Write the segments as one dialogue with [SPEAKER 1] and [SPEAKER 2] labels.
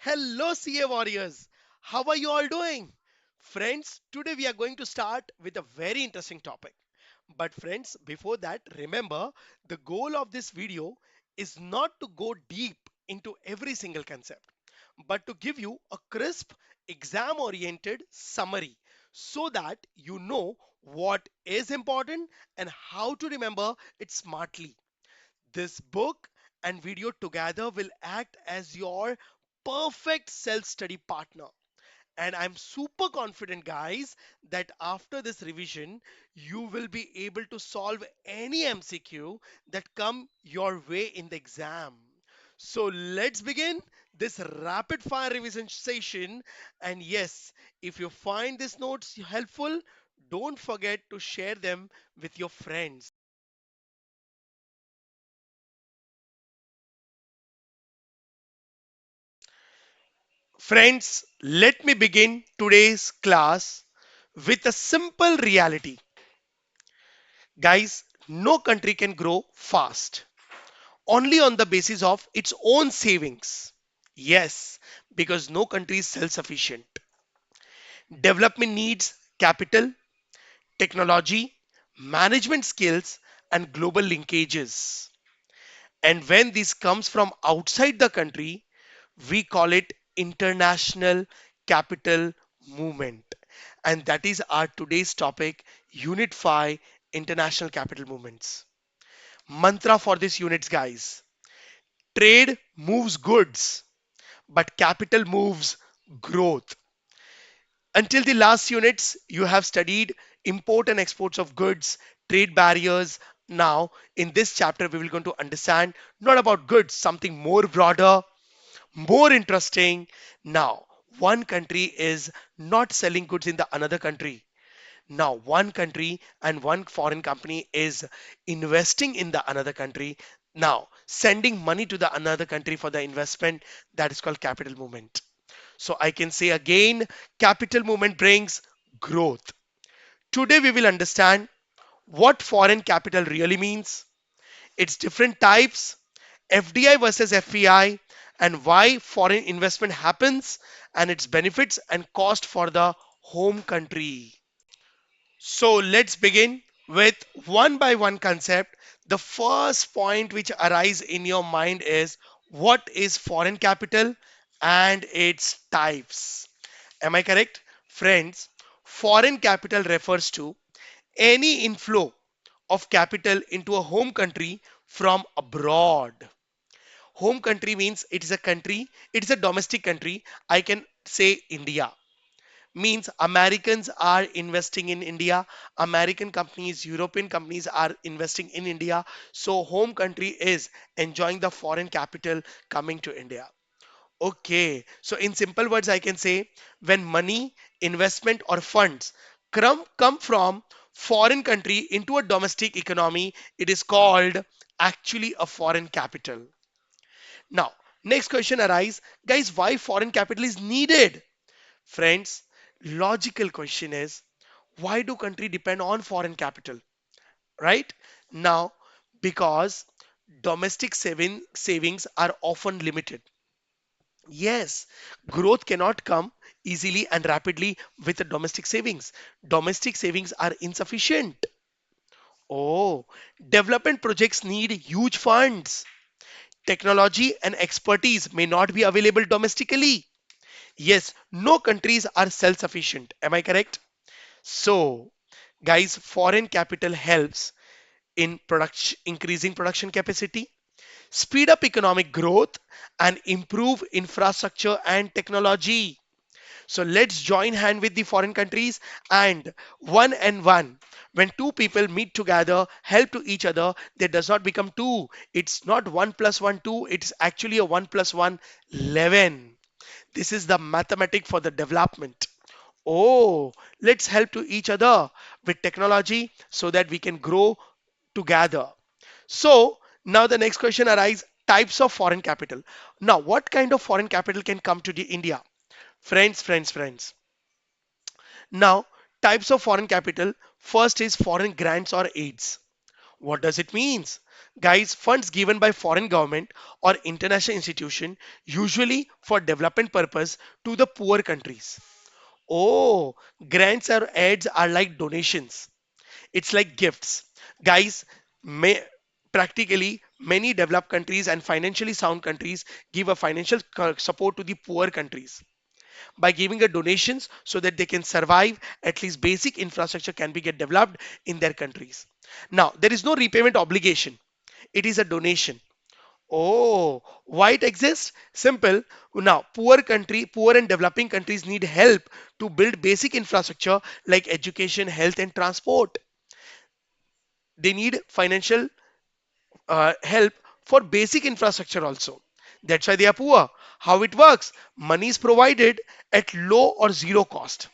[SPEAKER 1] Hello, CA warriors. How are you all doing? Friends, today we are going to start with a very interesting topic. But, friends, before that, remember the goal of this video is not to go deep into every single concept, but to give you a crisp, exam oriented summary so that you know what is important and how to remember it smartly. This book and video together will act as your perfect self study partner. And I'm super confident, guys, that after this revision, you will be able to solve any MCQ that come your way in the exam. So let's begin this rapid fire revision session. And yes, if you find these notes helpful, don't forget to share them with your friends. Friends, let me begin today's class with a simple reality. Guys, no country can grow fast only on the basis of its own savings. Yes, because no country is self sufficient. Development needs capital, technology, management skills, and global linkages. And when this comes from outside the country, we call it international capital movement. And that is our today's topic, Unit 5, International Capital Movements. Mantra for this units, guys. Trade moves goods, but capital moves growth. Until the last units, you have studied import and exports of goods, trade barriers. Now, in this chapter, we will going to understand not about goods, something more broader, more interesting. Now, one country is not selling goods in the another country. Now, one country and one foreign company is investing in the another country. Now, sending money to the another country for the investment, that is called capital movement. So I can say again, capital movement brings growth. Today we will understand what foreign capital really means, its different types, FDI versus FPI, and why foreign investment happens, and its benefits and cost for the home country. So let's begin with one by one concept. The first point which arises in your mind is what is foreign capital and its types. Am I correct? Friends, foreign capital refers to any inflow of capital into a home country from abroad. Home country means it is a country, it is a domestic country. I can say India means Americans are investing in India, American companies, European companies are investing in India. So home country is enjoying the foreign capital coming to India. Okay, so in simple words, I can say when money, investment, or funds come from foreign country into a domestic economy, it is called actually a foreign capital. Now, next question arises, guys, why foreign capital is needed? Friends, logical question is why do country depend on foreign capital? Right? Now, because domestic savings are often limited. Yes, growth cannot come easily and rapidly with the domestic savings. Domestic savings are insufficient. Oh, development projects need huge funds. Technology and expertise may not be available domestically. Yes, no countries are self sufficient. Am I correct? So, guys, foreign capital helps in production, increasing production capacity, speed up economic growth, and improve infrastructure and technology. So let's join hand with the foreign countries and one and one. When two people meet together, help to each other, they does not become two. It's not one plus one two. It's actually a one plus one 11. This is the mathematic for the development. Oh, let's help to each other with technology so that we can grow together. So now the next question arises types of foreign capital. Now, what kind of foreign capital can come to the India? Friends. Now, types of foreign capital. First is foreign grants or aids. What does it mean? Guys, funds given by foreign government or international institution, usually for development purpose to the poor countries. Oh, grants or ads are like donations. It's like gifts. Guys, may, practically many developed countries and financially sound countries give a financial support to the poor countries by giving a donations so that they can survive. At least basic infrastructure can be get developed in their countries. Now there is no repayment obligation, it is a donation. Oh, why it exists? Simple. Now, poor and developing countries need help to build basic infrastructure like education, health, and transport. They need financial help for basic infrastructure also. That's why they are poor. How it works? Money is provided at low or zero cost,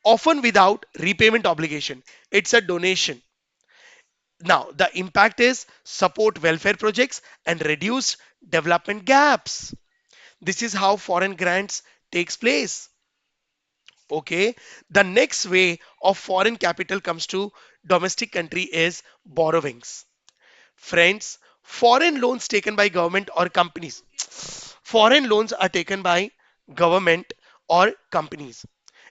[SPEAKER 1] often without repayment obligation. It's a donation. Now, the impact is support welfare projects and reduce development gaps. This is how foreign grants takes place. Okay. The next way of foreign capital comes to domestic country is borrowings. Friends, foreign loans taken by government or companies. Foreign loans are taken by government or companies.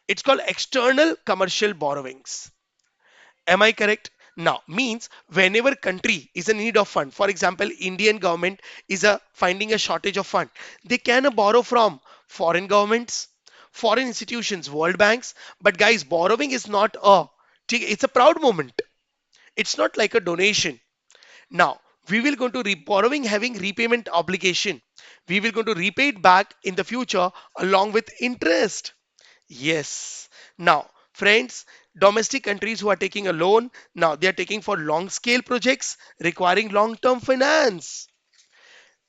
[SPEAKER 1] It's called external commercial borrowings. Am I correct? Now, means whenever country is in need of fund, for example, Indian government is finding a shortage of fund, they can borrow from foreign governments, foreign institutions, world banks. But guys, borrowing is not it's a proud moment. It's not like a donation. Now, we will going to borrowing having repayment obligation. We will going to repay it back in the future along with interest. Yes. Now, friends, domestic countries who are taking a loan, now they are taking for long scale projects requiring long term finance.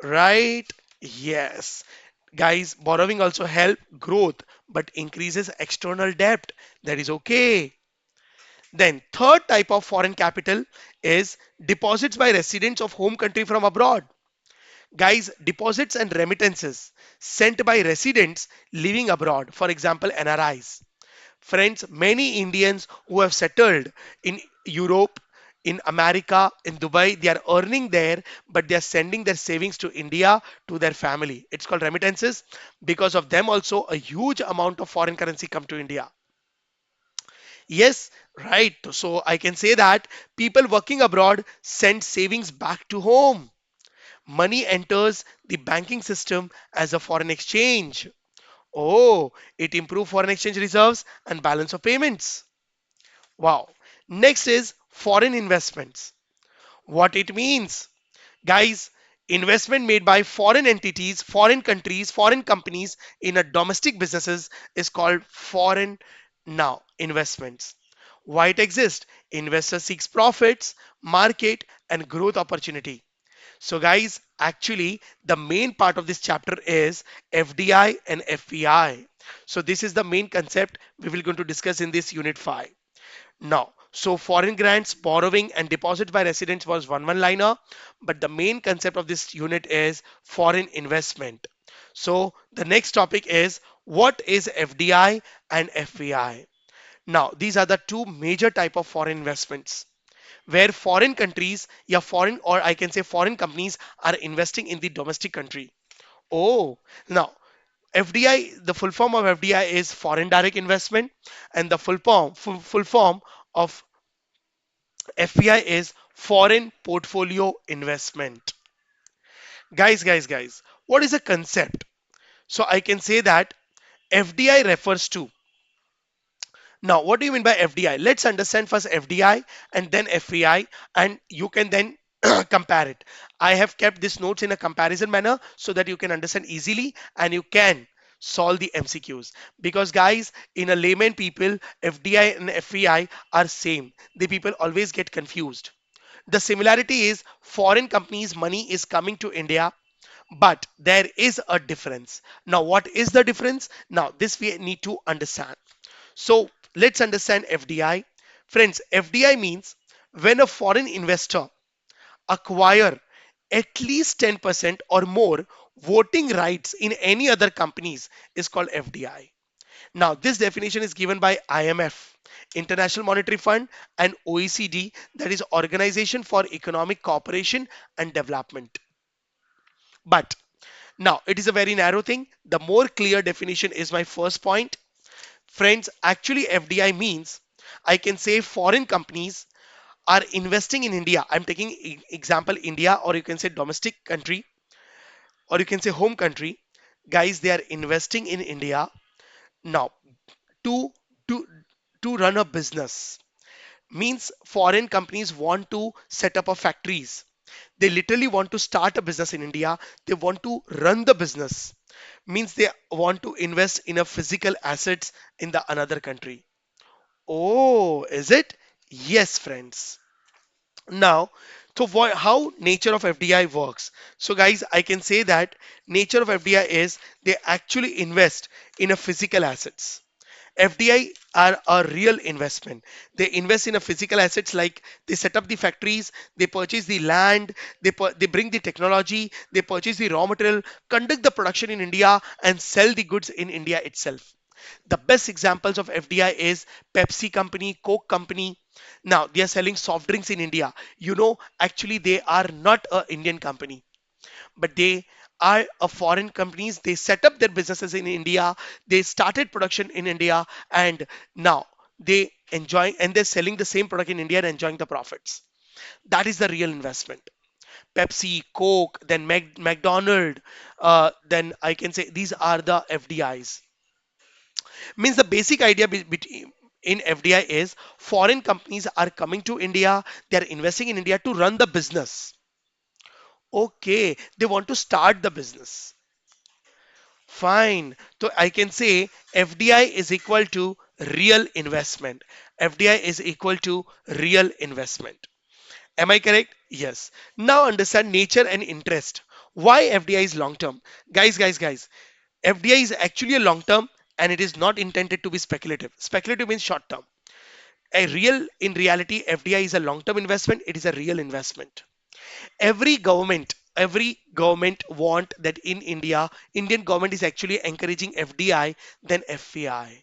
[SPEAKER 1] Right? Yes. Guys, borrowing also help growth but increases external debt. That is okay. Then third type of foreign capital is deposits by residents of home country from abroad. Guys, deposits and remittances sent by residents living abroad, for example, NRIs. Friends, many Indians who have settled in Europe, in America, in Dubai, they are earning there, but they are sending their savings to India to their family. It's called remittances. Because of them, also a huge amount of foreign currency come to India. Yes, right. So I can say that people working abroad send savings back to home. Money enters the banking system as a foreign exchange. Oh, it improves foreign exchange reserves and balance of payments. Wow. Next is foreign investments. What it means? Guys, investment made by foreign entities, foreign countries, foreign companies in a domestic businesses is called foreign now investments. Why it exists? Investor seeks profits, market, and growth opportunity. So, guys, actually, the main part of this chapter is FDI and FPI. So, this is the main concept we will going to discuss in this unit 5. Now, so foreign grants, borrowing, and deposit by residents was one liner, but the main concept of this unit is foreign investment. So, the next topic is what is FDI and FPI? Now, these are the two major type of foreign investments where foreign countries, yeah, foreign or I can say foreign companies are investing in the domestic country. Oh, now FDI, the full form of FDI is foreign direct investment, and the full form of FPI is foreign portfolio investment. Guys, what is a concept? So I can say that FDI refers to. Now, what do you mean by FDI? Let's understand first FDI and then FEI, and you can then compare it. I have kept this notes in a comparison manner so that you can understand easily and you can solve the MCQs. Because guys, in a layman people, FDI and FEI are same. The people always get confused. The similarity is foreign companies' money is coming to India, but there is a difference. Now, what is the difference? Now, this we need to understand. So let's understand FDI. Friends, FDI means when a foreign investor acquire at least 10% or more voting rights in any other companies is called FDI. Now, this definition is given by IMF, International Monetary Fund, and OECD, that is Organization for Economic Cooperation and Development. But now it is a very narrow thing. The more clear definition is my first point. Friends, actually FDI means I can say foreign companies are investing in India. I'm taking example India, or you can say domestic country, or you can say home country. Guys, they are investing in India now to to to run a business. Means foreign companies want to set up a factories. They literally want to start a business in India. They want to run the business. Means they want to invest in a physical assets in the another country. Oh, is it? Yes, friends. Now, so how nature of FDI works. So guys, I can say that nature of FDI is they actually invest in a physical assets. FDI are a real investment. They invest in a physical assets, like they set up the factories, they purchase the land, they bring the technology, they purchase the raw material, conduct the production in India, and sell the goods in India itself. The best examples of FDI is Pepsi company, Coke company. Now they are selling soft drinks in India. Actually they are not a Indian company, but they are a foreign companies. They set up their businesses in India. They started production in India, and now they enjoy and they're selling the same product in India and enjoying the profits. That is the real investment. Pepsi, Coke, then McDonald, then I can say these are the FDIs. Means the basic idea in FDI is foreign companies are coming to India, they are investing in India to run the business. Okay, they want to start the business. Fine. So I can say FDI is equal to real investment. FDI is equal to real investment. Am I correct? Yes. Now understand nature and interest. Why FDI is long term? Guys. FDI is actually a long term, and it is not intended to be speculative. Speculative means short term. In reality, FDI is a long term investment. It is a real investment. Every government want that in India, Indian government is actually encouraging FDI than FPI.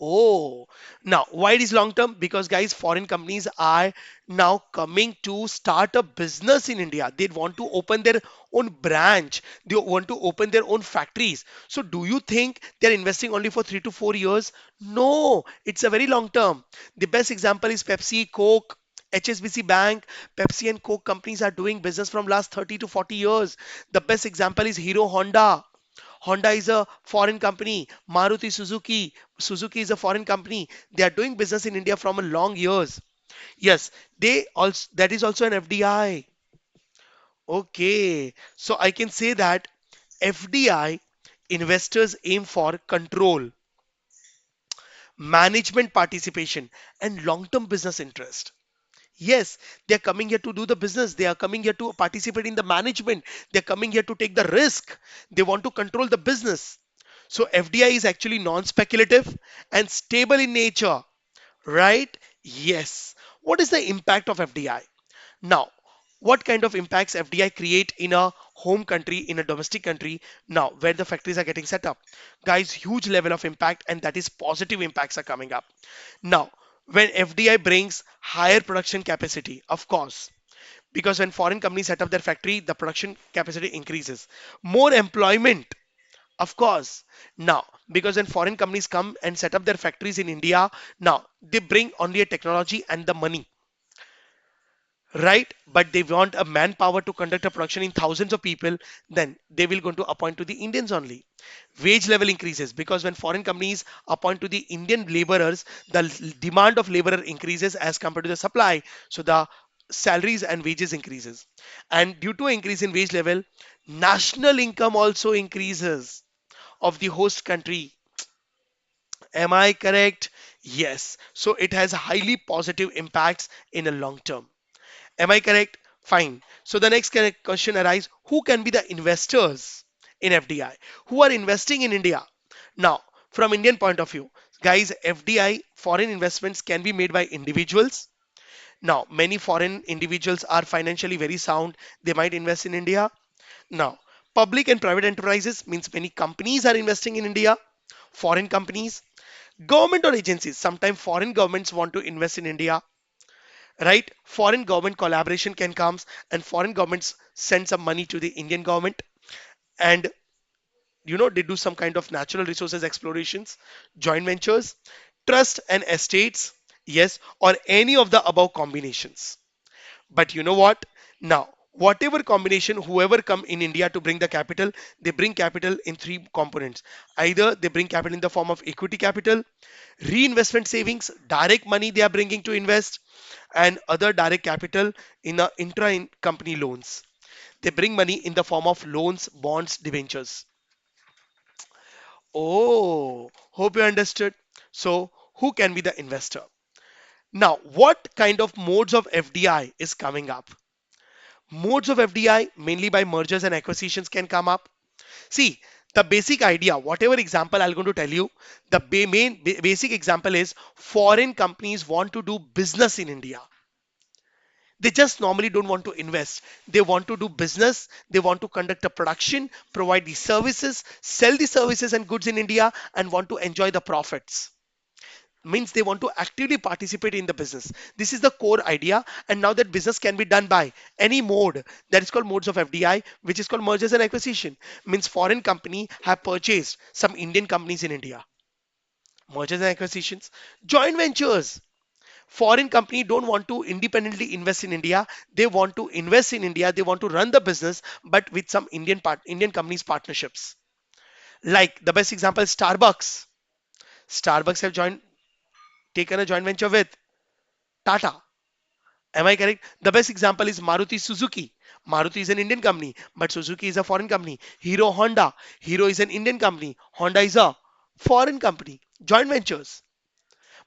[SPEAKER 1] Oh, now why it is long term? Because guys, foreign companies are now coming to start a business in India. They want to open their own branch. They want to open their own factories. So do you think they're investing only for 3 to 4 years? No, it's a very long term. The best example is Pepsi, Coke, HSBC Bank. Pepsi and Coke companies are doing business from last 30 to 40 years. The best example is Hero Honda. Honda is a foreign company. Maruti Suzuki. Suzuki is a foreign company. They are doing business in India from a long years. Yes, they also that is also an FDI. Okay, so I can say that FDI investors aim for control, management participation, and long-term business interest. Yes, they're coming here to do the business. They are coming here to participate in the management. They're coming here to take the risk. They want to control the business. So FDI is actually non-speculative and stable in nature, right? Yes. What is the impact of FDI? Now, what kind of impacts FDI create in a home country, in a domestic country, now where the factories are getting set up? Guys, huge level of impact, and that is positive impacts are coming up. Now, when FDI brings higher production capacity, of course, because when foreign companies set up their factory, the production capacity increases. More employment, of course. Now, because when foreign companies come and set up their factories in India, now they bring only a technology and the money, right? But they want a manpower to conduct a production in thousands of people, then they will going to appoint to the Indians only. Wage level increases because when foreign companies appoint to the Indian laborers, the demand of laborer increases as compared to the supply. So the salaries and wages increases. And due to increase in wage level, national income also increases of the host country. Am I correct? Yes. So it has highly positive impacts in a long term. Am I correct? Fine. So the next question arises, who can be the investors in FDI? Who are investing in India? Now, from Indian point of view, guys, FDI, foreign investments can be made by individuals. Now, many foreign individuals are financially very sound. They might invest in India. Now, public and private enterprises means many companies are investing in India. foreign companies, government or agencies. Sometimes foreign governments want to invest in India, right? Foreign government collaboration can come, and foreign governments send some money to the Indian government, and they do some kind of natural resources explorations, joint ventures, trust and estates, yes, or any of the above combinations. But you know what? Now, whatever combination, whoever come in India to bring the capital, they bring capital in three components. Either they bring capital in the form of equity capital, reinvestment savings, direct money they are bringing to invest, and other direct capital in the intra-company loans. They bring money in the form of loans, bonds, debentures. Oh, hope you understood. So, who can be the investor? Now, what kind of modes of FDI is coming up? Modes of FDI, mainly by mergers and acquisitions, can come up. See, the basic idea, whatever example I'm going to tell you, the basic example is foreign companies want to do business in India. They just normally don't want to invest. They want to do business. They want to conduct a production, provide the services, sell the services and goods in India, and want to enjoy the profits. Means they want to actively participate in the business. This is the core idea. And now that business can be done by any mode, that is called modes of FDI, which is called mergers and acquisition. Means foreign company have purchased some Indian companies in India. Mergers and acquisitions, joint ventures. Foreign company don't want to independently invest in India. They want to invest in India. They want to run the business, but with some Indian companies partnerships. Like the best example, Starbucks. Starbucks have taken a joint venture with Tata. Am I correct? The best example is Maruti Suzuki. Maruti is an Indian company, but Suzuki is a foreign company. Hero Honda. Hero is an Indian company. Honda is a foreign company. Joint ventures.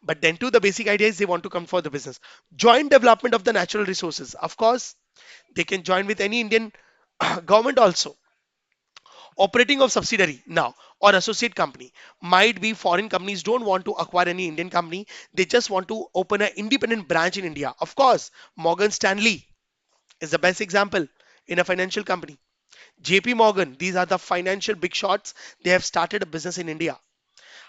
[SPEAKER 1] But then too, the basic idea is they want to come for the business. Joint development of the natural resources. Of course, they can join with any Indian government also. Operating of subsidiary now or associate company might be foreign companies don't want to acquire any Indian company. They just want to open an independent branch in India. Of course, Morgan Stanley is the best example in a financial company. JP Morgan, these are the financial big shots. They have started a business in India.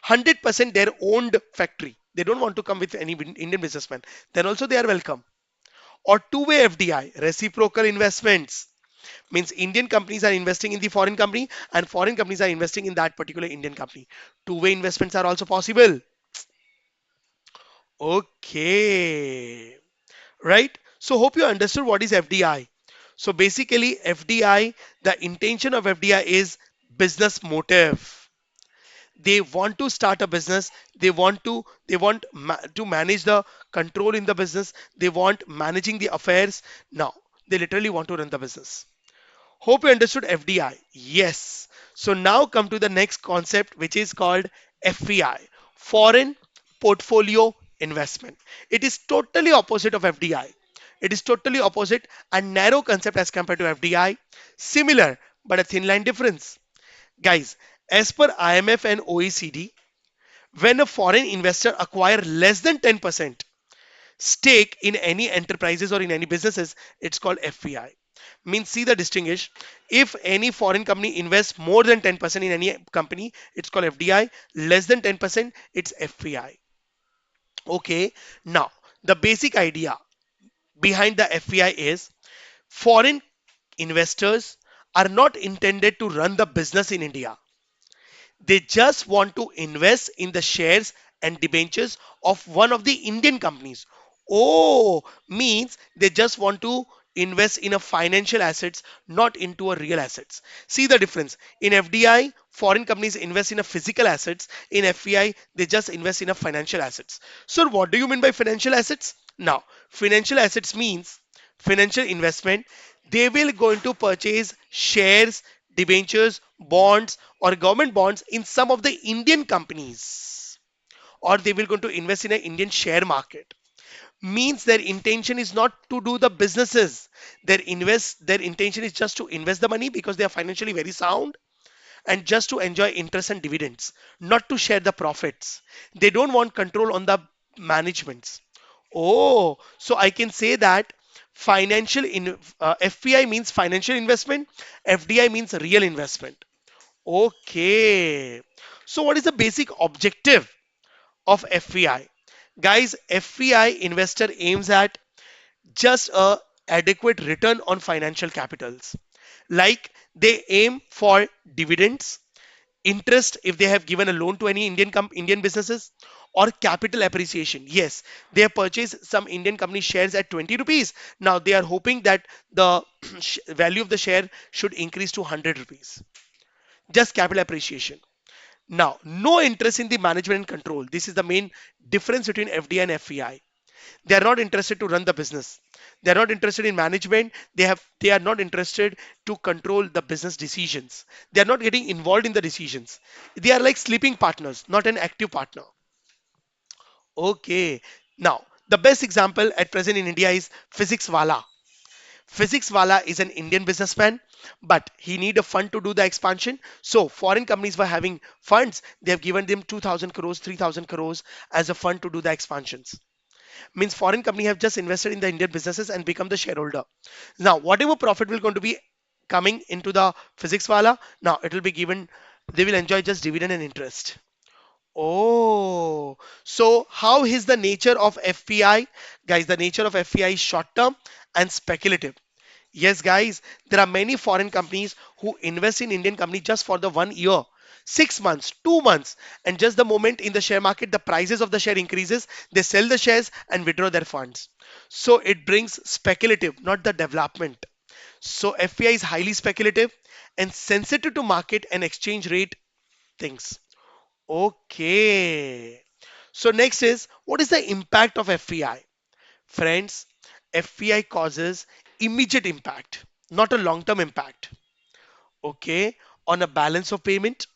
[SPEAKER 1] 100% their owned factory. They don't want to come with any Indian businessman. Then also they are welcome. Or two-way FDI, reciprocal investments. Means Indian companies are investing in the foreign company and foreign companies are investing in that particular Indian company. Two-way investments are also possible. Okay. Right? So hope you understood what is FDI. So basically FDI, the intention of FDI is business motive. They want to start a business. They want to manage the control in the business. They want managing the affairs. Now they literally want to run the business. Hope you understood FDI. Yes. So now come to the next concept, which is called FPI, foreign portfolio investment. It is totally opposite of FDI. It is totally opposite, a narrow concept as compared to FDI. Similar, but a thin line difference. Guys, as per IMF and OECD, when a foreign investor acquire less than 10% stake in any enterprises or in any businesses, it's called FPI. Means see the distinguish. If any foreign company invests more than 10% in any company, it's called FDI. Less than 10%, it's FPI. Okay. Now, the basic idea behind the FPI is foreign investors are not intended to run the business in India. They just want to invest in the shares and debentures of one of the Indian companies. Oh, means they just want to invest in a financial assets, not into a real assets. See the difference. In FDI, foreign companies invest in a physical assets. In FPI, they just invest in a financial assets. So what do you mean by financial assets? Now, financial assets means financial investment. They will going to purchase shares, debentures, bonds, or government bonds in some of the Indian companies, or they will going to invest in an Indian share market. Means their intention is not to do the businesses. Their intention is just to invest the money because they are financially very sound and just to enjoy interest and dividends, not to share the profits. They don't want control on the managements. Oh, so I can say that FPI means financial investment, FDI means real investment. Okay. So what is the basic objective of FVI? Guys, FVI investor aims at just a adequate return on financial capitals. Like they aim for dividends, interest if they have given a loan to any Indian businesses, or capital appreciation. Yes, they have purchased some Indian company shares at 20 rupees. Now they are hoping that the value of the share should increase to 100 rupees. Just capital appreciation. Now, no interest in the management and control. This is the main difference between FDI and FEI. They are not interested to run the business. They are not interested in management. They are not interested to control the business decisions. They are not getting involved in the decisions. They are like sleeping partners, not an active partner. Okay. Now, the best example at present in India is Physics Wala. Physics Wala is an Indian businessman, but he need a fund to do the expansion. So foreign companies were having funds. They have given them 2,000 crores, 3,000 crores as a fund to do the expansions. Means foreign company have just invested in the Indian businesses and become the shareholder. Now, whatever profit will going to be coming into the Physics Wala, now it will be given. They will enjoy just dividend and interest. Oh, so how is the nature of FPI? Guys, the nature of FPI is short term and speculative. Yes, guys, there are many foreign companies who invest in Indian company just for the 1 year, 6 months, 2 months, and just the moment in the share market, the prices of the share increases, they sell the shares and withdraw their funds. So it brings speculative, not the development. So FPI is highly speculative and sensitive to market and exchange rate things. Okay. So next is what is the impact of FPI? Friends, FPI causes immediate impact, not a long-term impact. Okay. On a balance of payment,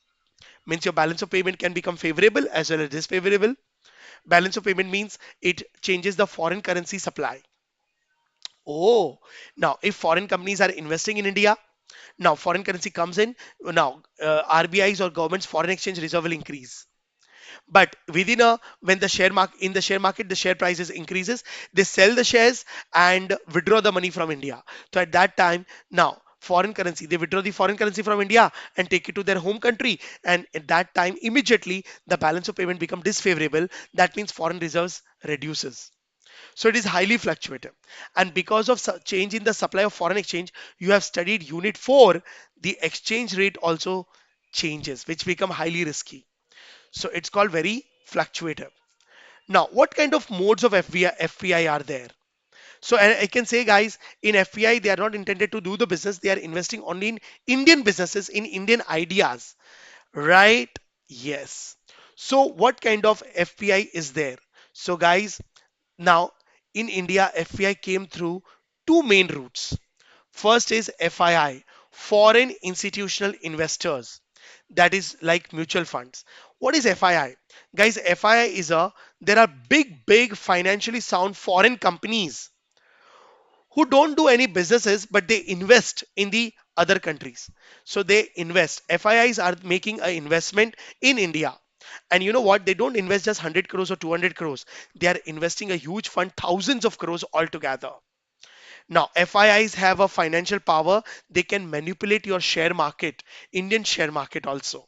[SPEAKER 1] means your balance of payment can become favorable as well as disfavorable. Balance of payment means it changes the foreign currency supply. Oh, now if foreign companies are investing in India, now foreign currency comes in, now RBI's or government's foreign exchange reserve will increase. But within a when the share market in the share market the share prices increases, they sell the shares and withdraw the money from India. So at that time, now foreign currency, they withdraw the foreign currency from India and take it to their home country, and at that time immediately the balance of payment become disfavorable. That means foreign reserves reduces. So it is highly fluctuative, and because of change in the supply of foreign exchange, you have studied unit 4, the exchange rate also changes, which become highly risky. So it's called very fluctuative. Now, what kind of modes of FPI are there? So I can say, guys, in FPI, they are not intended to do the business. They are investing only in Indian businesses, in Indian ideas, right? Yes. So what kind of FPI is there? So guys, now in India, FPI came through two main routes. First is FII, foreign institutional investors. That is like mutual funds. What is FII? Guys, FII is there are big financially sound foreign companies who don't do any businesses, but they invest in the other countries. So they invest. FIIs are making an investment in India. And you know what? They don't invest just 100 crores or 200 crores. They are investing a huge fund, thousands of crores altogether. Now, FIIs have a financial power. They can manipulate your share market, Indian share market also.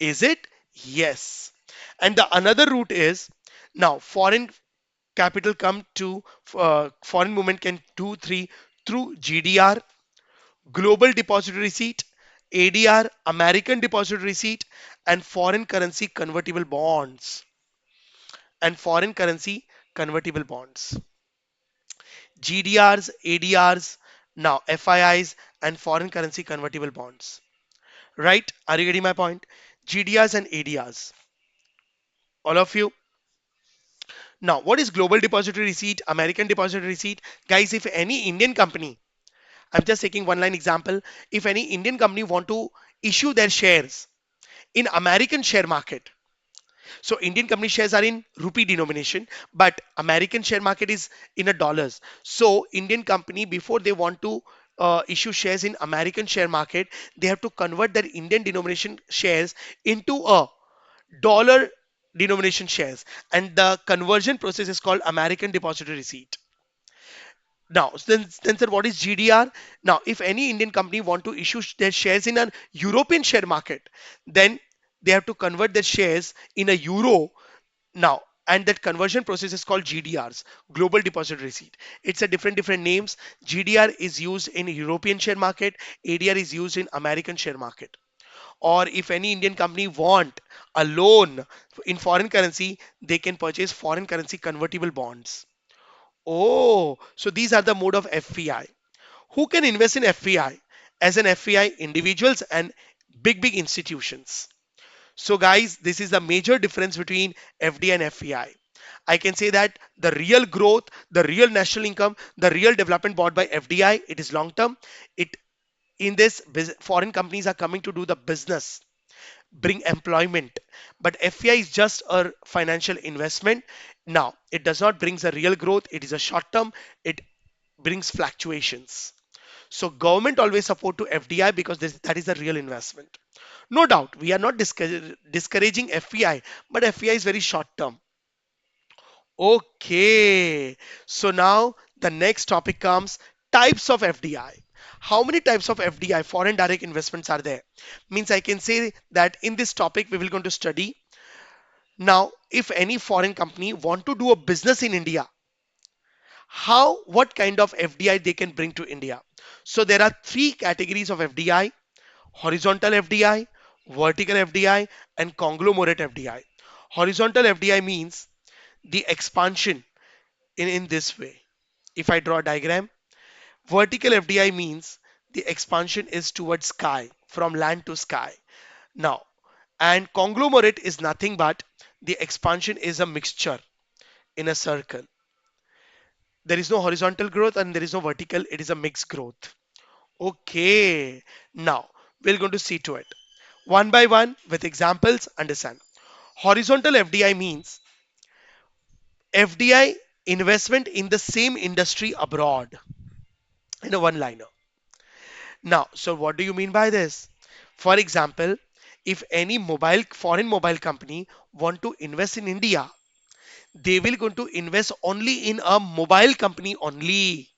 [SPEAKER 1] Is it? Yes. And the another route is now foreign capital come to foreign movement can do three through GDR, global depository receipt, ADR, American depository receipt, and foreign currency convertible bonds. And foreign currency convertible bonds. GDRs, ADRs, now FIIs, and foreign currency convertible bonds. Right? Are you getting my point? GDRs and ADRs. All of you. Now, what is global depository receipt, American depository receipt? Guys, if any Indian company, I'm just taking one line example, if any Indian company want to issue their shares in American share market, so Indian company shares are in rupee denomination, but American share market is in a dollars. So Indian company before they want to issue shares in American share market, they have to convert their Indian denomination shares into a dollar denomination shares, and the conversion process is called American depository receipt. Now, then sir, what is GDR? Now, if any Indian company want to issue their shares in a European share market, then they have to convert their shares in a euro now, and that conversion process is called GDRs, Global Deposit Receipt. It's a different names. GDR is used in European share market, ADR is used in American share market. Or if any Indian company want a loan in foreign currency, they can purchase foreign currency convertible bonds. Oh, so these are the mode of FPI. Who can invest in FPI? As an FPI, individuals and big institutions. So guys, this is the major difference between FD and FEI. I can say that the real growth, the real national income, the real development bought by FDI, it is long term. It in this foreign companies are coming to do the business, bring employment. But FEI is just a financial investment. Now, it does not brings a real growth. It is a short term. It brings fluctuations. So government always support to FDI because that is a real investment. No doubt, we are not discouraging FPI, but FPI is very short term. Okay, so now the next topic comes types of FDI. How many types of FDI, foreign direct investments, are there? Means I can say that in this topic we will going to study. Now, if any foreign company want to do a business in India, how, what kind of FDI they can bring to India? So there are three categories of FDI: horizontal FDI, vertical FDI, and conglomerate FDI. Horizontal FDI means the expansion in this way. If I draw a diagram, vertical FDI means the expansion is towards sky, from land to sky. Now, and conglomerate is nothing but the expansion is a mixture in a circle. There is no horizontal growth and there is no vertical, it is a mixed growth. Okay, now we're going to see to it. One by one with examples, understand. Horizontal FDI means FDI, investment in the same industry abroad, in a one liner. Now, so what do you mean by this? For example, if any mobile foreign mobile company want to invest in India, they will going to invest only in a mobile company only.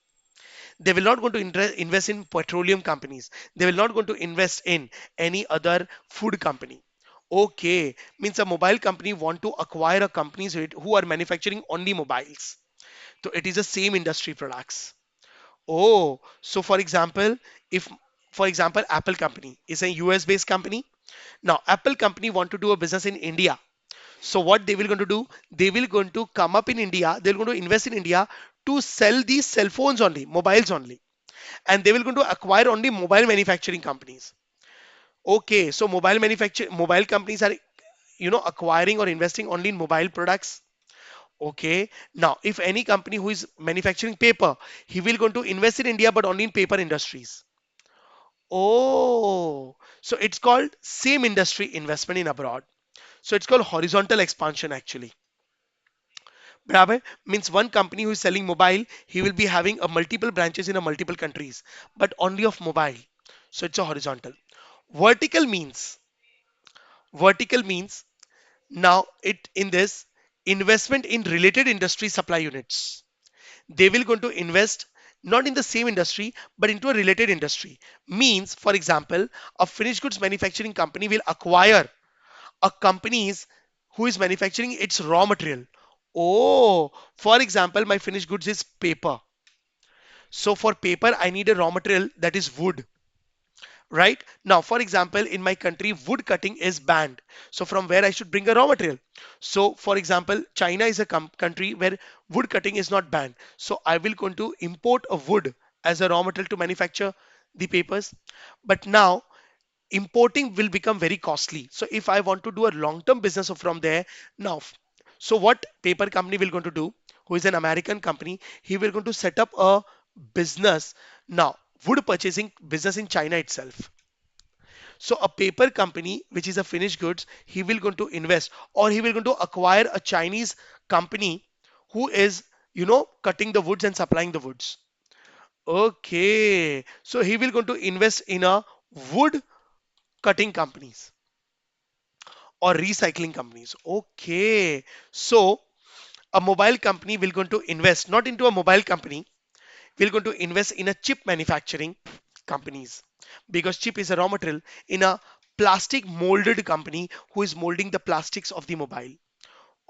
[SPEAKER 1] They will not going to invest in petroleum companies. They will not going to invest in any other food company. Okay, means a mobile company want to acquire a companies who are manufacturing only mobiles. So it is the same industry products. Oh, so for example, if for example Apple company is a US based company. Now Apple company want to do a business in India. So what they will going to do? They will going to come up in India. They're going to invest in India to sell these cell phones only, mobiles only, and they will going to acquire only mobile manufacturing companies. Okay, so mobile companies are acquiring or investing only in mobile products. Okay, now if any company who is manufacturing paper, he will going to invest in India but only in paper industries. Oh, so it's called same industry investment in abroad. So it's called horizontal expansion actually. Barabar means one company who is selling mobile, he will be having a multiple branches in a multiple countries, but only of mobile. So it's a horizontal. Vertical means vertical means now it in this investment in related industry supply units. They will going to invest not in the same industry but into a related industry. Means for example, a finished goods manufacturing company will acquire a company's who is manufacturing its raw material. Oh, for example, my finished goods is paper. So for paper, I need a raw material that is wood. Right now, for example, in my country, wood cutting is banned. So from where I should bring a raw material? So for example, China is a country where wood cutting is not banned. So I will going to import a wood as a raw material to manufacture the papers. But now importing will become very costly. So if I want to do a long-term business from there, now, so what paper company will going to do, who is an American company, he will going to set up a business now, wood purchasing business in China itself. So a paper company, which is a finished goods, he will going to invest or he will going to acquire a Chinese company who is, cutting the woods and supplying the woods. Okay, so he will going to invest in a wood cutting companies or recycling companies. Okay, so a mobile company will going to invest not into a mobile company, will going to invest in a chip manufacturing companies because chip is a raw material in a plastic molded company who is molding the plastics of the mobile.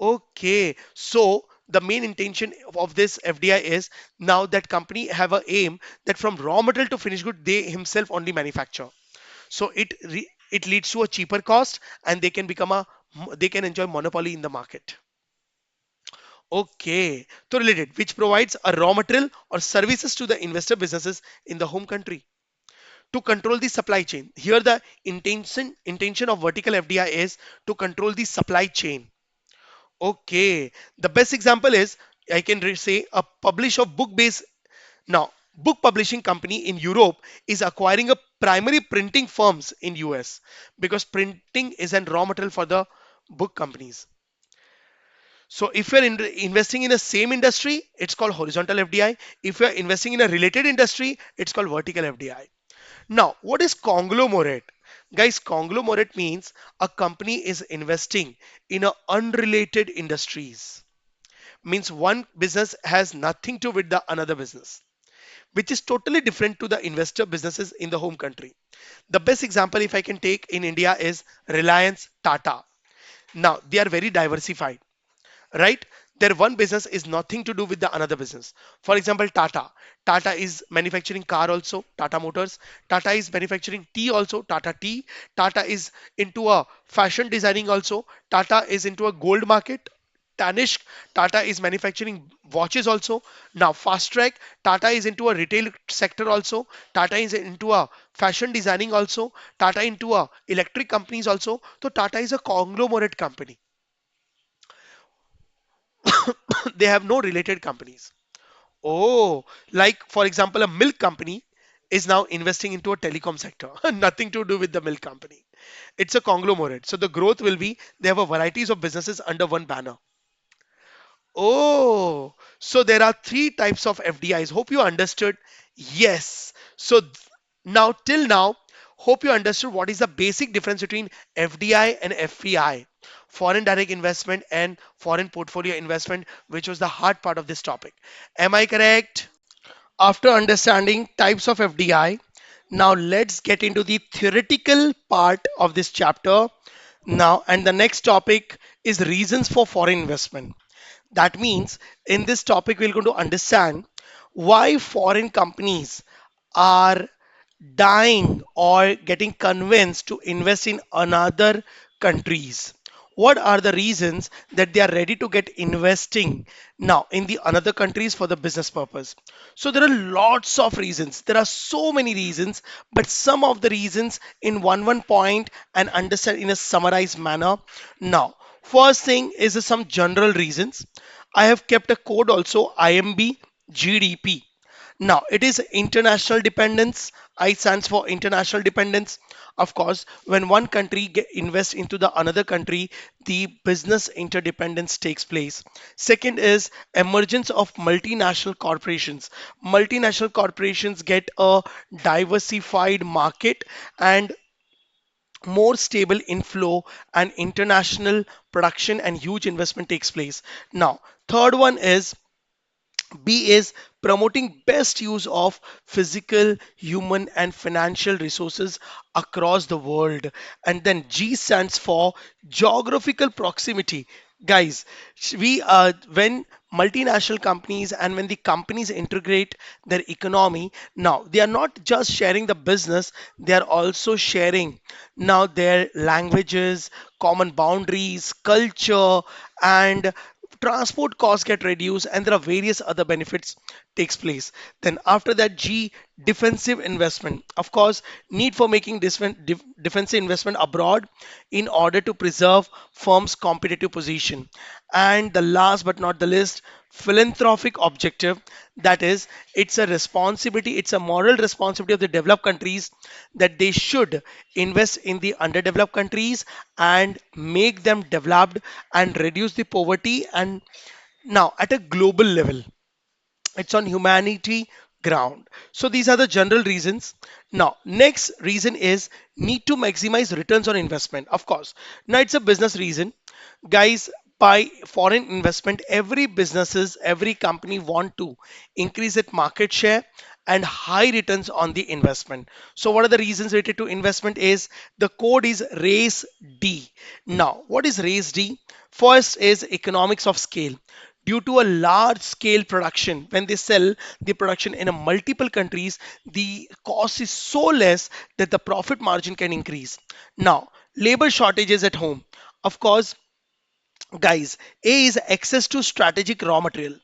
[SPEAKER 1] Okay, so the main intention of this FDI is now that company have a aim that from raw material to finished good they himself only manufacture. So it leads to a cheaper cost and they can become a they can enjoy monopoly in the market. Okay, so related, which provides a raw material or services to the investor businesses in the home country to control the supply chain. Here the intention of vertical FDI is to control the supply chain. Okay, the best example is I can say a publish of book based now. Book publishing company in Europe is acquiring a primary printing firms in US because printing is a raw material for the book companies. So if you're investing in the same industry, it's called horizontal FDI. If you're investing in a related industry, it's called vertical FDI. Now, what is conglomerate? Guys, conglomerate means a company is investing in a unrelated industries. Means one business has nothing to with the another business, which is totally different to the investor businesses in the home country. The best example if I can take in India is Reliance Tata. Now, they are very diversified, right? Their one business is nothing to do with the another business. For example, Tata is manufacturing car also, Tata Motors. Tata is manufacturing tea also, Tata Tea. Tata is into a fashion designing also. Tata is into a gold market, Tanishq. Tata is manufacturing watches also. Now Fast Track, Tata is into a retail sector also. Tata is into a fashion designing also. Tata into a electric companies also. So Tata is a conglomerate company. They have no related companies. Oh, like for example, a milk company is now investing into a telecom sector. Nothing to do with the milk company. It's a conglomerate. So the growth will be they have a varieties of businesses under one banner. Oh, so there are three types of FDIs. Hope you understood. Yes. So now till now, hope you understood what is the basic difference between FDI and FPI, foreign direct investment and foreign portfolio investment, which was the hard part of this topic. Am I correct? After understanding types of FDI, now let's get into the theoretical part of this chapter. Now, and the next topic is reasons for foreign investment. That means in this topic, we're going to understand why foreign companies are dying or getting convinced to invest in another countries. What are the reasons that they are ready to get investing now in the another countries for the business purpose? So there are lots of reasons. There are so many reasons, but some of the reasons in one point and understand in a summarized manner. Now, first thing is some general reasons. I have kept a code also IMB GDP. Now, it is international dependence. I stands for international dependence. Of course, when one country invests into the another country, the business interdependence takes place. Second is emergence of multinational corporations. Multinational corporations get a diversified market and more stable inflow and international production and huge investment takes place. Now, third one is B is promoting best use of physical, human, and financial resources across the world. And then G stands for geographical proximity. Guys, we when multinational companies and when the companies integrate their economy, now they are not just sharing the business, they are also sharing now their languages, common boundaries, culture, and transport costs get reduced and there are various other benefits takes place. Then after that, G, defensive investment, of course, need for making defensive investment abroad in order to preserve firm's competitive position. And the last but not the least, philanthropic objective, that is it's a responsibility, it's a moral responsibility of the developed countries that they should invest in the underdeveloped countries and make them developed and reduce the poverty. And now at a global level, it's on humanity ground. So these are the general reasons. Now next reason is need to maximize returns on investment. Of course, now it's a business reason. Guys, by foreign investment, every businesses, every company want to increase its market share and high returns on the investment. So what are the reasons related to investment is the code is raise D. Now, what is raise D? First is economics of scale. Due to a large scale production, when they sell the production in a multiple countries, the cost is so less that the profit margin can increase. Now, labor shortages at home. Of course, guys, A is access to strategic raw material.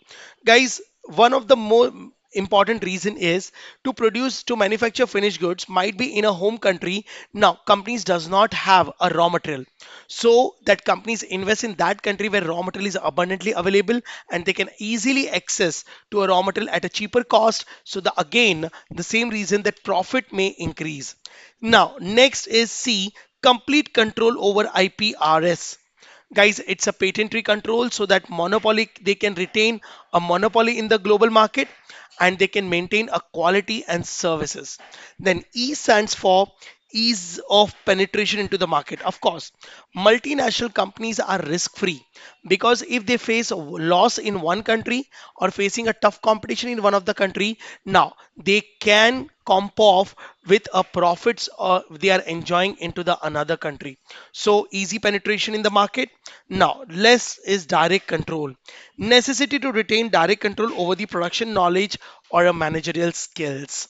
[SPEAKER 1] Guys, one of the more important reason is to manufacture finished goods might be in a home country. Now companies does not have a raw material, so that companies invest in that country where raw material is abundantly available and they can easily access to a raw material at a cheaper cost. So the again the same reason that profit may increase. Now next is C, complete control over IPRS. Guys, it's a patentory control so that monopoly they can retain a monopoly in the global market and they can maintain a quality and services. Then E stands for ease of penetration into the market. Of course, multinational companies are risk free because if they face a loss in one country or facing a tough competition in one of the country, now they can comp off with a profits they are enjoying into the another country. So easy penetration in the market. Now less is direct control, necessity to retain direct control over the production knowledge or a managerial skills.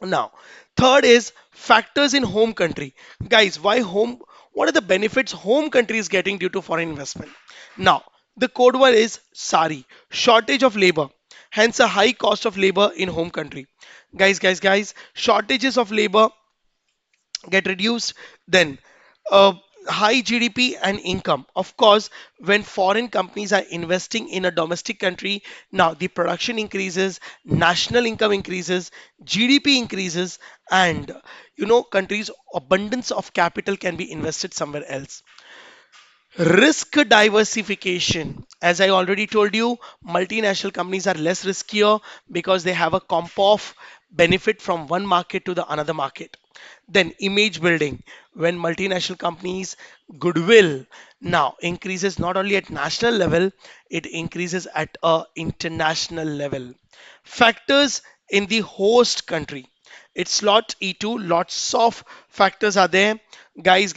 [SPEAKER 1] Now, third is factors in home country. Guys, why home? What are the benefits home country is getting due to foreign investment? Now, the code word is SARI, shortage of labor, hence a high cost of labor in home country. Guys, shortages of labor get reduced. Then uh, high GDP and income. Of course, when foreign companies are investing in a domestic country, now the production increases, national income increases, GDP increases, and countries abundance of capital can be invested somewhere else. Risk diversification. As I already told you, multinational companies are less riskier because they have a comp of benefit from one market to the another market. Then image building. When multinational companies goodwill now increases not only at national level, it increases at a international level. Factors in the host country. It's lot E2, lots of factors are there. Guys,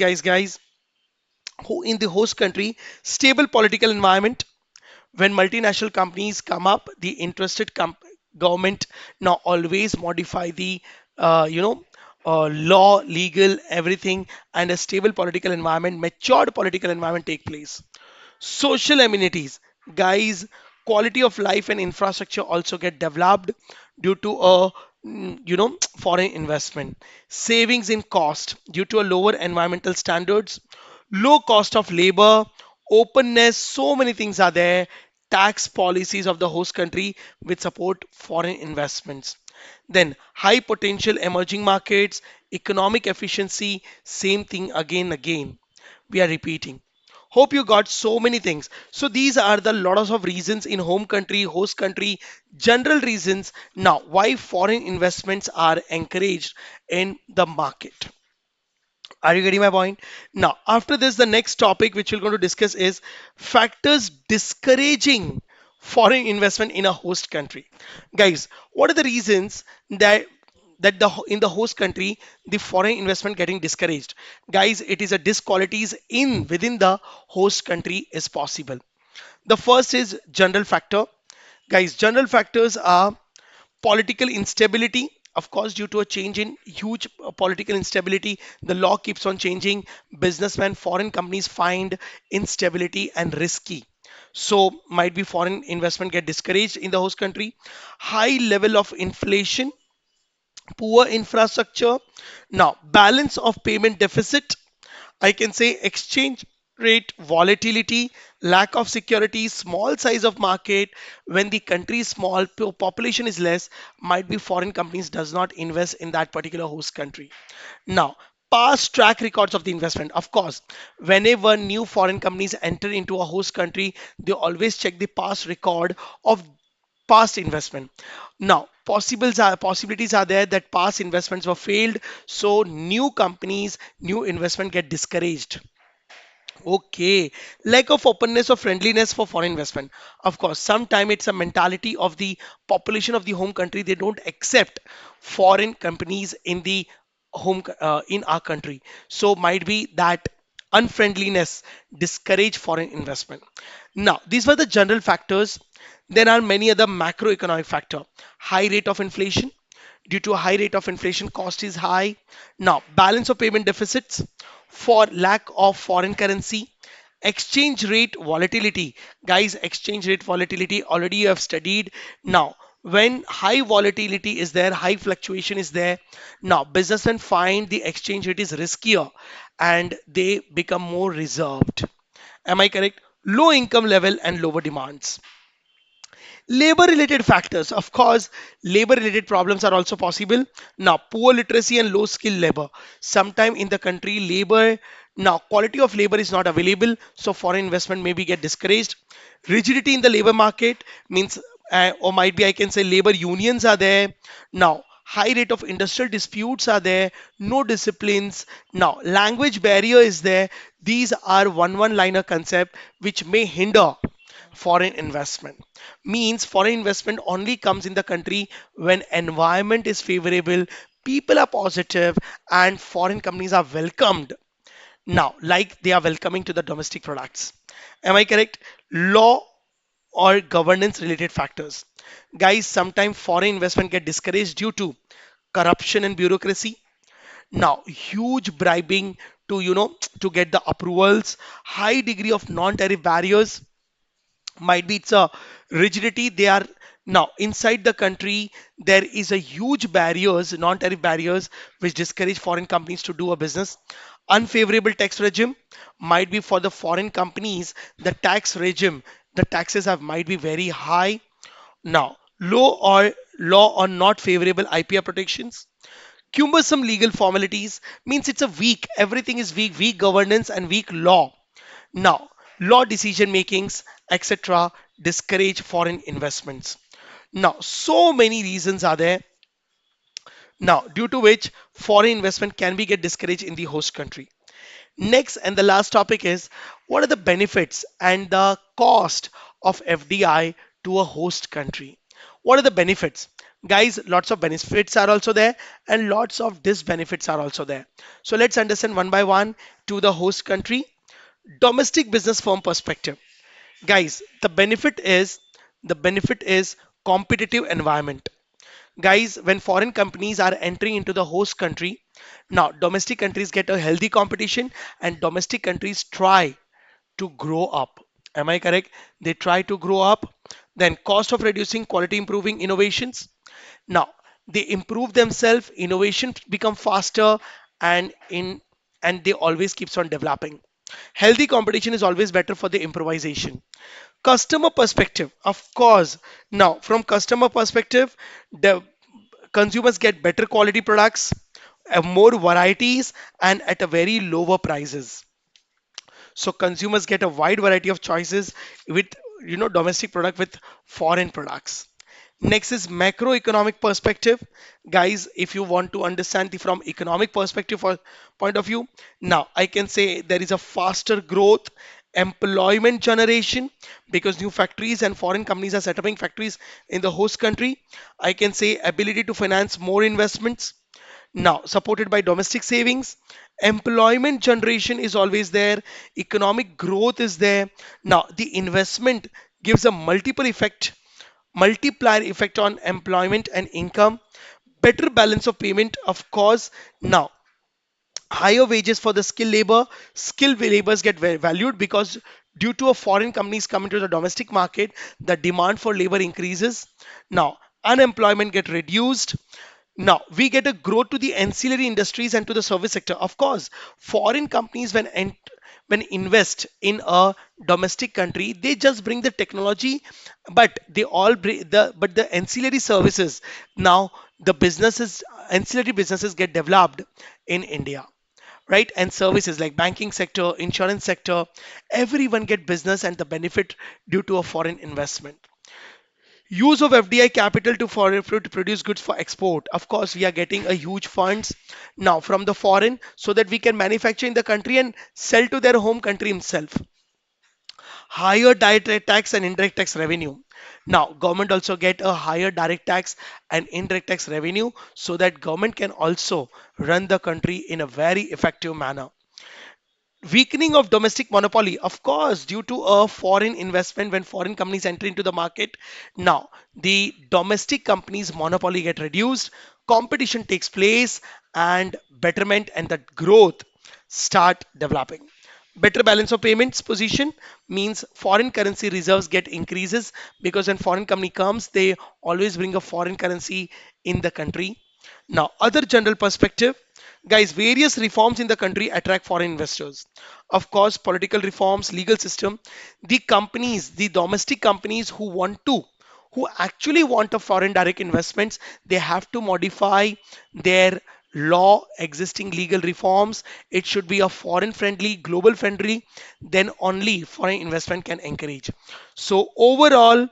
[SPEAKER 1] who in the host country, stable political environment. When multinational companies come up, the interested government now always modify the law, legal, everything, and a stable political environment, matured political environment take place. Social amenities, guys, quality of life and infrastructure also get developed due to a foreign investment. Savings in cost due to a lower environmental standards, low cost of labor, openness, so many things are there. Tax policies of the host country which support foreign investments. Then high potential emerging markets, economic efficiency, same thing again. We are repeating. Hope you got so many things. So these are the lots of reasons in home country, host country, general reasons. Now, why foreign investments are encouraged in the market. Are you getting my point? Now, after this, the next topic which we're going to discuss is factors discouraging foreign investment in a host country. Guys, what are the reasons that in the host country the foreign investment getting discouraged? Guys, it is a disqualities in within the host country is possible. The first is general factor. Guys, general factors are political instability. Of course, due to a change in huge political instability, the law keeps on changing. Businessmen, foreign companies find instability and risky, so might be foreign investment get discouraged in the host country. High level of inflation, poor infrastructure. Now, balance of payment deficit, I can say exchange rate volatility, lack of security, small size of market. When the country is small, population is less, might be foreign companies does not invest in that particular host country. Now, past track records of the investment. Of course, whenever new foreign companies enter into a host country, they always check the past record of past investment. Now, possibilities are there that past investments were failed, so new companies, new investment get discouraged. Okay, lack of openness or friendliness for foreign investment. Of course, sometimes it's a mentality of the population of the home country. They don't accept foreign companies in the in our country. So might be that unfriendliness discourage foreign investment. Now, these were the general factors. There are many other macroeconomic factor. High rate of inflation. Due to a high rate of inflation, cost is high. Now, balance of payment deficits for lack of foreign currency, exchange rate volatility. Guys, exchange rate volatility already you have studied. Now, when high volatility is there, high fluctuation is there, now businessmen find the exchange rate is riskier and they become more reserved. Am I correct? Low income level and lower demands. Labor related factors, of course, labor related problems are also possible. Now, poor literacy and low skill labor. Sometime in the country, labor, now quality of labor is not available, so foreign investment maybe get discouraged. Rigidity in the labor market means, or might be I can say labor unions are there. Now, high rate of industrial disputes are there, no disciplines. Now, language barrier is there. These are one liner concept which may hinder foreign investment. Means foreign investment only comes in the country when environment is favorable, people are positive, and foreign companies are welcomed. Now, like they are welcoming to the domestic products. Am I correct? Law or governance related factors. Guys, sometimes foreign investment get discouraged due to corruption and bureaucracy. Now, huge bribing to to get the approvals, high degree of non-tariff barriers, might be it's a rigidity they are. Now inside the country there is a huge barriers, non-tariff barriers, which discourage foreign companies to do a business. Unfavorable tax regime, might be for the foreign companies the tax regime, the taxes have might be very high. Now law or not favorable IPR protections, cumbersome legal formalities, means it's a weak, everything is weak, weak governance and weak law. Now, law decision makings, etc., discourage foreign investments. Now, so many reasons are there. Now, due to which foreign investment can be get discouraged in the host country. Next and the last topic is what are the benefits and the cost of FDI to a host country? What are the benefits? Guys, lots of benefits are also there and lots of disbenefits are also there. So let's understand one by one to the host country. Domestic business firm perspective. Guys, the benefit is competitive environment. Guys, when foreign companies are entering into the host country, now domestic countries get a healthy competition and domestic countries try to grow up. Am I correct? They try to grow up. Then cost of reducing, quality improving, innovations. Now they improve themselves, innovation become faster, and in and they always keeps on developing. Healthy competition is always better for the improvisation. Customer perspective, of course. Now from customer perspective, the consumers get better quality products, more varieties, and at a very lower prices. So consumers get a wide variety of choices with domestic product with foreign products. Next is macroeconomic perspective. Guys, if you want to understand the from economic perspective or point of view, now I can say there is a faster growth, employment generation, because new factories and foreign companies are setting up factories in the host country. I can say ability to finance more investments, now, supported by domestic savings, employment generation is always there, economic growth is there. Now, the investment gives a multiplier effect on employment and income, better balance of payment, of course. Now, higher wages for the skilled laborers get valued because due to a foreign companies coming to the domestic market, the demand for labor increases. Now, unemployment get reduced. Now, we get a growth to the ancillary industries and to the service sector. Of course, foreign companies when invest in a domestic country, they just bring the technology, but they all bring the ancillary services. Now, the businesses ancillary businesses get developed in India, right? And services like banking sector, insurance sector, everyone get business and the benefit due to a foreign investment. Use of FDI capital to to produce goods for export. Of course, we are getting a huge funds now from the foreign so that we can manufacture in the country and sell to their home country himself. Higher direct tax and indirect tax revenue. Now, government also get a higher direct tax and indirect tax revenue so that government can also run the country in a very effective manner. Weakening of domestic monopoly, of course, due to a foreign investment when foreign companies enter into the market. Now, the domestic companies' monopoly get reduced, competition takes place, and betterment and the growth start developing. Better balance of payments position means foreign currency reserves get increases because when foreign company comes, they always bring a foreign currency in the country. Now, other general perspective, guys, various reforms in the country attract foreign investors. Of course, political reforms, legal system, the companies, the domestic companies who actually want a foreign direct investments, they have to modify their law, existing legal reforms. It should be a foreign friendly, global friendly, then only foreign investment can encourage. So overall,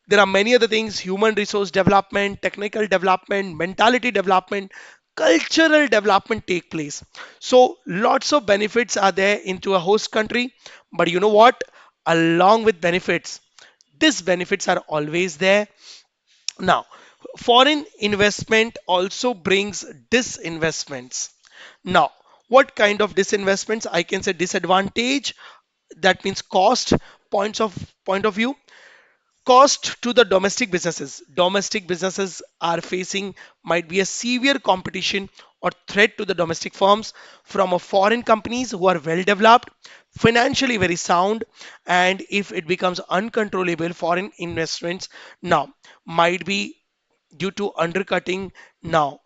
[SPEAKER 1] there are many other things: human resource development, technical development, mentality development, cultural development take place. So lots of benefits are there into a host country. But you know what? Along with benefits, these benefits are always there. Now, foreign investment also brings disinvestments. Now, what kind of disinvestments? I can say disadvantage. That means cost point of view. Cost to the domestic businesses. Domestic businesses are facing might be a severe competition or threat to the domestic firms from a foreign companies who are well developed, financially very sound, and if it becomes uncontrollable, foreign investments now might be due to undercutting. Now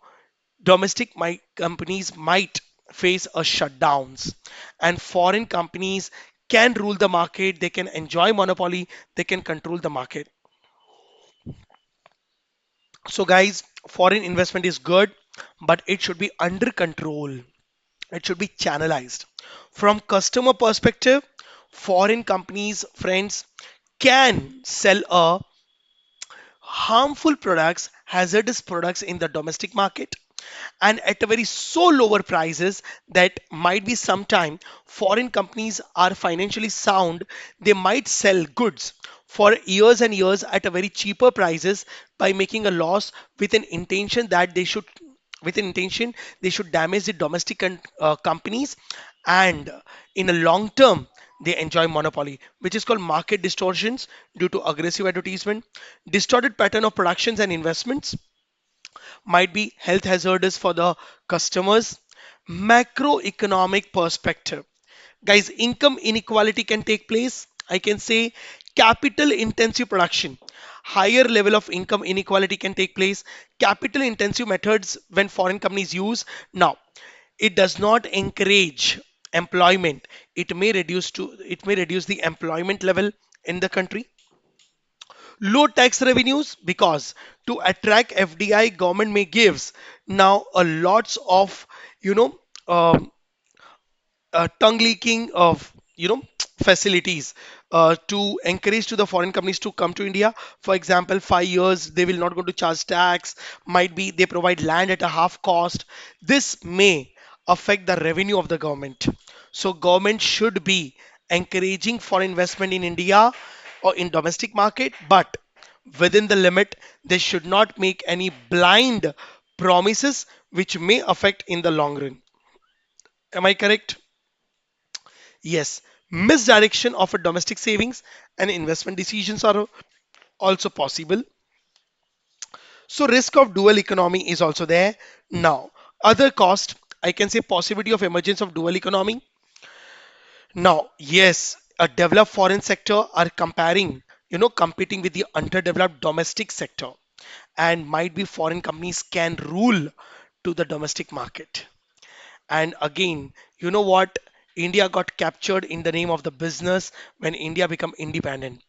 [SPEAKER 1] companies might face a shutdowns, and foreign companies can rule the market, they can enjoy monopoly, they can control the market. So guys, foreign investment is good, but it should be under control, it should be channelized. From customer perspective, foreign companies, friends, can sell a harmful products, hazardous products in the domestic market, and at a very so lower prices that might be sometime foreign companies are financially sound, they might sell goods for years and years at a very cheaper prices by making a loss with an intention that they should with an intention they should damage the domestic companies, and in a long term they enjoy monopoly, which is called market distortions due to aggressive advertisement, distorted pattern of productions and investments, might be health hazardous for the customers. Macroeconomic perspective. Guys, income inequality can take place. I can say capital intensive production. Higher level of income inequality can take place. Capital intensive methods when foreign companies use. Now, it does not encourage employment. It may reduce the employment level in the country. Low tax revenues because to attract FDI, government may gives now a lots of you know um, tongue leaking of facilities to encourage to the foreign companies to come to India. For example, 5 years they will not going to charge tax. Might be they provide land at a half cost. This may affect the revenue of the government. So government should be encouraging foreign investment in India or in domestic market, but within the limit. They should not make any blind promises which may affect in the long run. Am I correct? Yes, misdirection of a domestic savings and investment decisions are also possible. So risk of dual economy is also there. Now, other cost, I can say possibility of emergence of dual economy. Now, yes, a developed foreign sector are competing with the underdeveloped domestic sector, and might be foreign companies can rule to the domestic market. And again, you know what? India got captured in the name of the business when India became independent.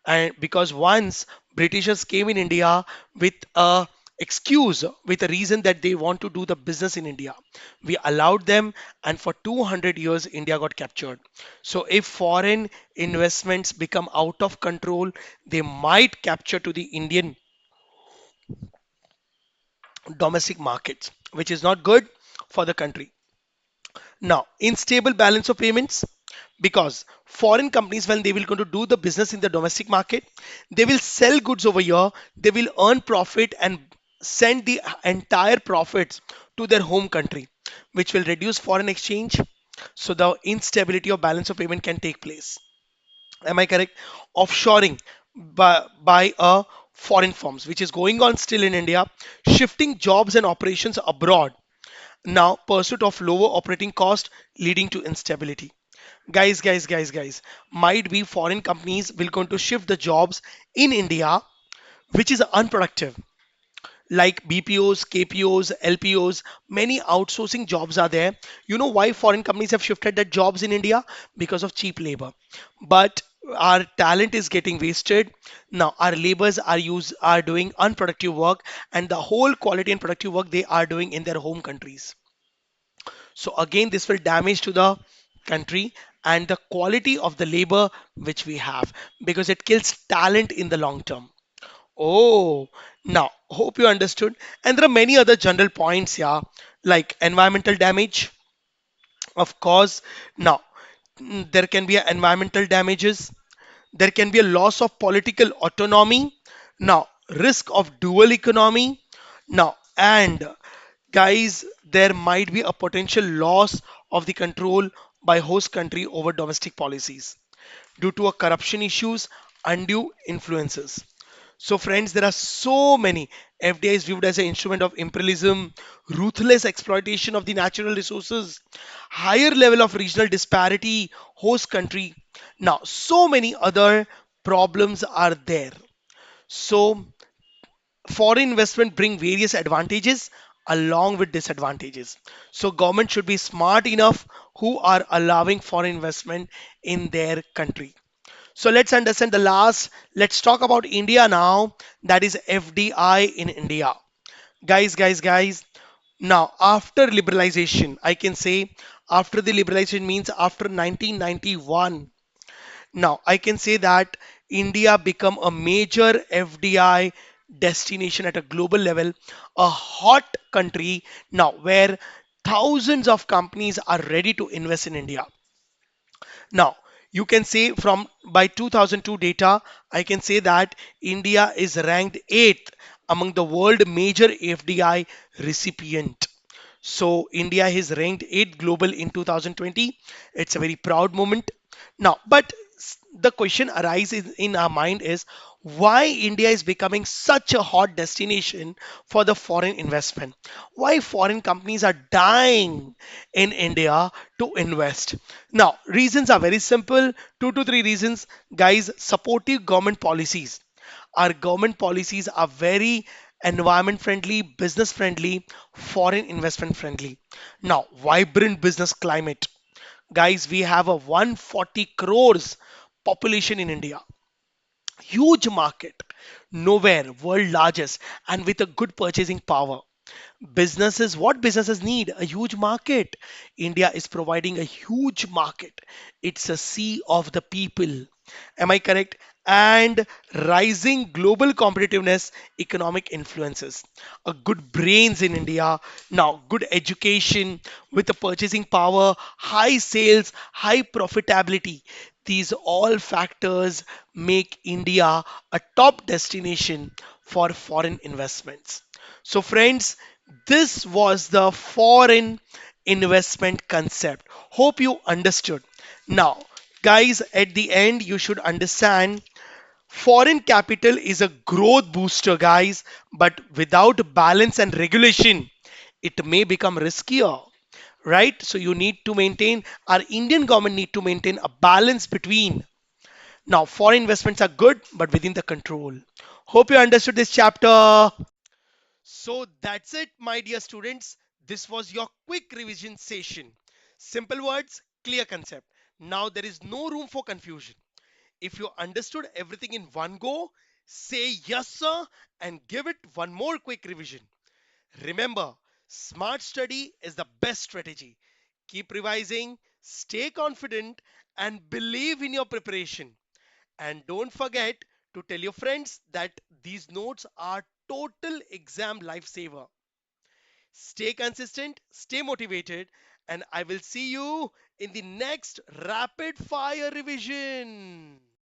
[SPEAKER 1] And because once Britishers came in India with a excuse with a reason that they want to do the business in India. We allowed them, and for 200 years, India got captured. So, if foreign investments become out of control, they might capture to the Indian domestic markets, which is not good for the country. Now, unstable balance of payments, because foreign companies, when they will going to do the business in the domestic market, they will sell goods over here, they will earn profit and send the entire profits to their home country, which will reduce foreign exchange. So the instability of balance of payment can take place. Am I correct? Offshoring by a foreign firms, which is going on still in India, shifting jobs and operations abroad. Now, pursuit of lower operating cost leading to instability. Guys, might be foreign companies will going to shift the jobs in India, which is unproductive, like BPOs, KPOs, LPOs. Many outsourcing jobs are there. You know why foreign companies have shifted their jobs in India? Because of cheap labor. But our talent is getting wasted. Now our laborers are doing unproductive work, and the whole quality and productive work they are doing in their home countries. So again, this will damage to the country and the quality of the labor which we have, because it kills talent in the long term. Oh, now hope you understood. And there are many other general points here, like environmental damage, of course. Now, there can be environmental damages, there can be a loss of political autonomy, now risk of dual economy, now, and guys, there might be a potential loss of the control by host country over domestic policies due to a corruption issues, undue influences. So, friends, there are so many. FDI is viewed as an instrument of imperialism, ruthless exploitation of the natural resources, higher level of regional disparity, host country. Now, so many other problems are there. So, foreign investment bring various advantages along with disadvantages. So, government should be smart enough who are allowing foreign investment in their country. So let's understand the last. Let's talk about India now. That is FDI in India. Guys. Now, after liberalization, I can say after the liberalization means after 1991. Now, I can say that India become a major FDI destination at a global level, a hot country now where thousands of companies are ready to invest in India. Now, you can say from by 2002 data, I can say that India is ranked 8th among the world major FDI recipient. So India is ranked 8th global in 2020. It's a very proud moment. Now, but the question arises in our mind is why India is becoming such a hot destination for the foreign investment? Why foreign companies are dying in India to invest? Now, reasons are very simple. Two to three reasons. Guys, supportive government policies. Our government policies are very environment friendly, business friendly, foreign investment friendly. Now, vibrant business climate. Guys, we have a 140 crores population in India, huge market, nowhere world largest, and with a good purchasing power. Businesses, what businesses need? A huge market. India is providing a huge market. It's a sea of the people. Am I correct? And rising global competitiveness, economic influences. A good brains in India. Now, good education with the purchasing power, high sales, high profitability. These all factors make India a top destination for foreign investments. So, friends, this was the foreign investment concept. Hope you understood. Now, guys, at the end, you should understand foreign capital is a growth booster, guys, but without balance and regulation, it may become riskier, right? So you need to maintain, our Indian government need to maintain a balance between. Now, foreign investments are good, but within the control. Hope you understood this chapter. So that's it, my dear students. This was your quick revision session. Simple words, clear concept. Now there is no room for confusion. If you understood everything in one go, Say yes, sir, and give it one more quick revision. Remember, smart study is the best strategy. Keep revising, stay confident, and believe in your preparation. And don't forget to tell your friends that these notes are total exam lifesaver. Stay consistent, stay motivated, and I will see you in the next rapid fire revision.